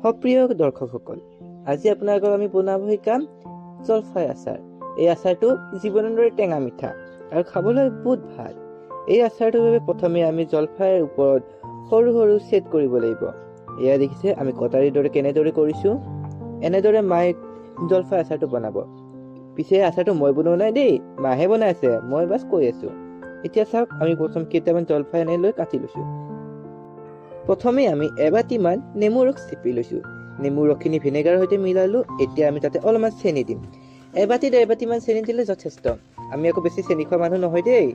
সপ্ৰিয় দৰ্শকসকল, আজি আপোনালোকক আমি বনাব শিকাম জলফাই আচাৰ। এই আচাৰটো জীৱনৰ দৰে টেঙা মিঠা আৰু খাবলৈ বহুত ভাল। এই আচাৰটোৰ বাবে প্ৰথমে আমি জলফাইৰ ওপৰত সৰু সৰু ছেট কৰিব লাগিব। এয়া দেখিছে আমি কটাৰীৰ দৰে কেনেদৰে কৰিছোঁ। এনেদৰে মায়ে জলফাই আচাৰটো বনাব। পিছে আচাৰটো মই বনোৱা নাই দেই, মাহে বনাই আছে, মই বাছ কৈ আছোঁ। এতিয়া চাওক, আমি প্ৰথম কেইটামান জলফাই আনি লৈ কাটি লৈছোঁ। প্ৰথমে আমি এবাটিমান নেমু ৰস চেপি লৈছোঁ। নেমু ৰসখিনি ভিনেগাৰৰ সৈতে মিলালোঁ। এতিয়া আমি তাতে অলপমান চেনি দিম। এবাটিমান চেনি দিলে যথেষ্ট। আমি আকৌ বেছি চেনি খোৱা মানুহ নহয় দেই,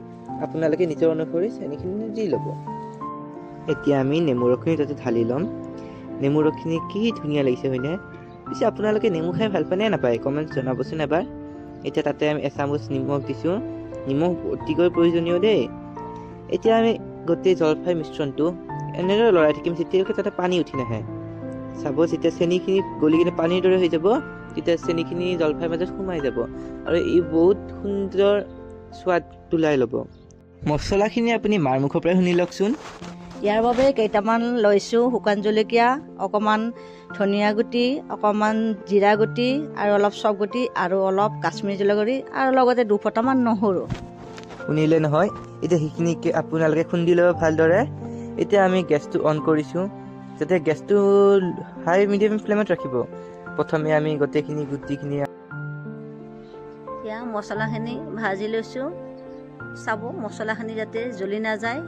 আপোনালোকে নিজৰ অনুসৰি চেনিখিনি দি ল'ব। এতিয়া আমি নেমু ৰসখিনি তাতে ঢালি ল'ম। নেমু ৰসখিনি কি ধুনীয়া লাগিছে হয়নে? পিছে আপোনালোকে নেমু খাই ভাল পায় নে নাপায় কমেণ্ট জনাবচোন এবাৰ। এতিয়া তাতে আমি এচামুচ নিমখ দিছোঁ। নিমখ অতিকৈ প্ৰয়োজনীয় দেই। এতিয়া আমি গোটেই জলফাই মিশ্ৰণটো এনেদৰে লৰাই থাকিম যেতিয়ালৈকে তাতে পানী উঠি নাহে। চাব, যেতিয়া চেনিখিনি গলি কিনে পানীৰ দৰে হৈ যাব, তেতিয়া চেনিখিনি জলফাইৰ মাজত সোমাই যাব আৰু ই বহুত সুন্দৰ সোৱাদ ওলাই ল'ব। মছলাখিনি আপুনি মাৰ মুখৰ পৰাই শুনি লওকচোন। ইয়াৰ বাবে কেইটামান লৈছোঁ শুকান জলকীয়া, অকণমান ধনিয়া গুটি, অকণমান জিৰা গুটি আৰু অলপ চফ গুটি আৰু অলপ কাশ্মীৰী জলকীয়া গুটি আৰু লগতে 2 ফটামান নহৰু। শুনিলে নহয়? এতিয়া সেইখিনিকে আপোনালোকে খুন্দি ল'ব ভালদৰে। এতিয়া আমি গেছটো অন কৰিছোঁ, যাতে গেছটো হাই মিডিয়াম ফ্লেমত ৰাখিব। প্ৰথমে আমি গোটেইখিনি গুটিখিনি এতিয়া মছলাখিনি ভাজি লৈছোঁ। চাব মছলাখিনি যাতে জ্বলি নাযায়।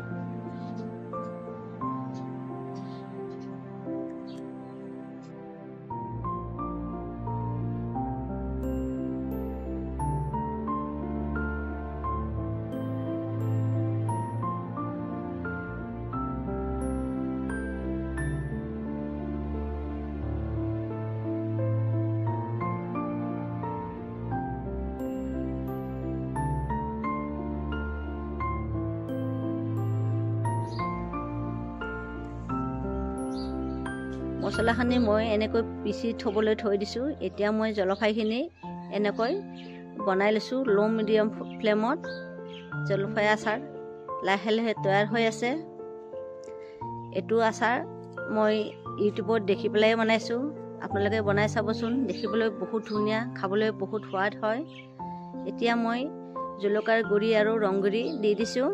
মছলাখিনি মই এনেকৈ পিচি থ'বলৈ থৈ দিছোঁ। এতিয়া মই জলফাইখিনি এনেকৈ বনাই লৈছোঁ ল' মিডিয়াম ফ্লেমত। জলফাই আচাৰ লাহে লাহে তৈয়াৰ হৈ আছে। এইটো আচাৰ মই ইউটিউবত দেখি পেলাই বনাইছোঁ। আপোনালোকে বনাই চাবচোন, দেখিবলৈ বহুত ধুনীয়া, খাবলৈ বহুত সোৱাদ হয়। এতিয়া মই জলকীয়াৰ গুড়ি আৰু ৰং গুড়ি দি দিছোঁ।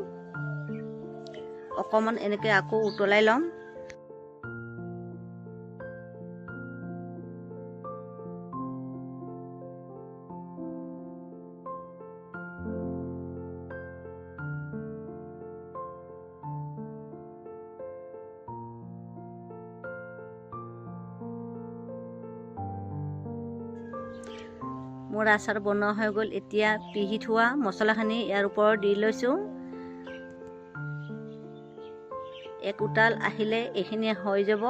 অকণমান এনেকৈ আকৌ উতলাই ল'ম। মোৰ আচাৰ বনোৱা হৈ গ'ল। এতিয়া পিহি থোৱা মছলাখিনি ইয়াৰ ওপৰত দি লৈছোঁ। এক উতাল আহিলে এইখিনি হৈ যাব।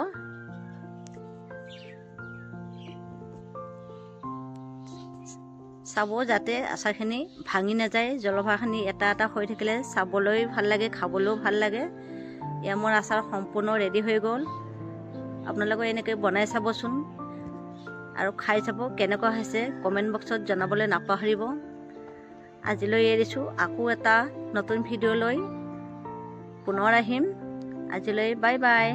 চাব যাতে আচাৰখিনি ভাঙি নাযায়। জলফাইখিনি এটা এটা হৈ থাকিলে চাবলৈ ভাল লাগে, খাবলৈও ভাল লাগে। এয়া মোৰ আচাৰ সম্পূৰ্ণ ৰেডি হৈ গ'ল। আপোনালোকে এনেকৈ বনাই চাবচোন আৰু খাই চাব কেনেকুৱা হৈছে। কমেণ্ট বক্সত জনাবলৈ নাপাহৰিব। আজিলৈ এৰিছোঁ, আকৌ এটা নতুন ভিডিঅ' লৈ পুনৰ আহিম। আজিলৈ বাই বাই।